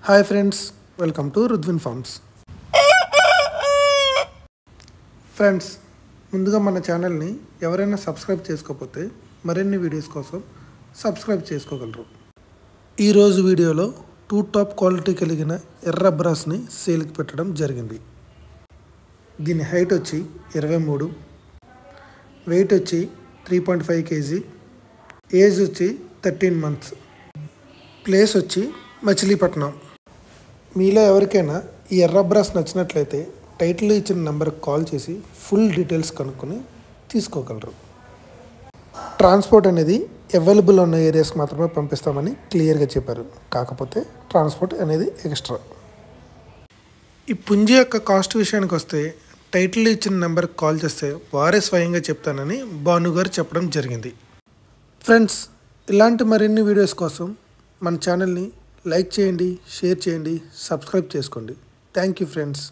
Hi friends, welcome to Rudvin farms. Friends, ముందుగా మన ఛానల్ని ఎవరైనా సబ్స్క్రైబ్ చేసుకోకపోతే మరిన్ని వీడియోస్ కోసం సబ్స్క్రైబ్ చేసుకోగలరు. ఈరోజు వీడియోలో 2 టాప్ క్వాలిటీ కలిగిన ఎర్ర బ్రాస్ని సేల్కి పెట్టడం జరిగింది. దీని హైట్ వచ్చి 23, వెయిట్ వచ్చి 3.5 kg, ఏజ్ వచ్చి 13 months, ప్లేస్ వచ్చి మచిలీపట్నం. మీలో ఎవరికైనా ఈ ఎర్ర బ్రాస్ నచ్చినట్లయితే టైటిల్ ఇచ్చిన నెంబర్కి కాల్ చేసి ఫుల్ డీటెయిల్స్ కనుక్కొని తీసుకోగలరు. ట్రాన్స్పోర్ట్ అనేది అవైలబుల్ ఉన్న ఏరియాస్కి మాత్రమే పంపిస్తామని క్లియర్గా చెప్పారు. కాకపోతే ట్రాన్స్పోర్ట్ అనేది ఎక్స్ట్రా. ఈ పుంజి యొక్క కాస్ట్ విషయానికి వస్తే టైటిల్ ఇచ్చిన నెంబర్కి కాల్ చేస్తే వారే స్వయంగా చెప్తానని భానుగారు చెప్పడం జరిగింది. ఫ్రెండ్స్, ఇలాంటి మరిన్ని వీడియోస్ కోసం మన ఛానల్ని లైక్ చేయండి, షేర్ చేయండి, సబ్స్క్రైబ్ చేసుకోండి. Thank you friends.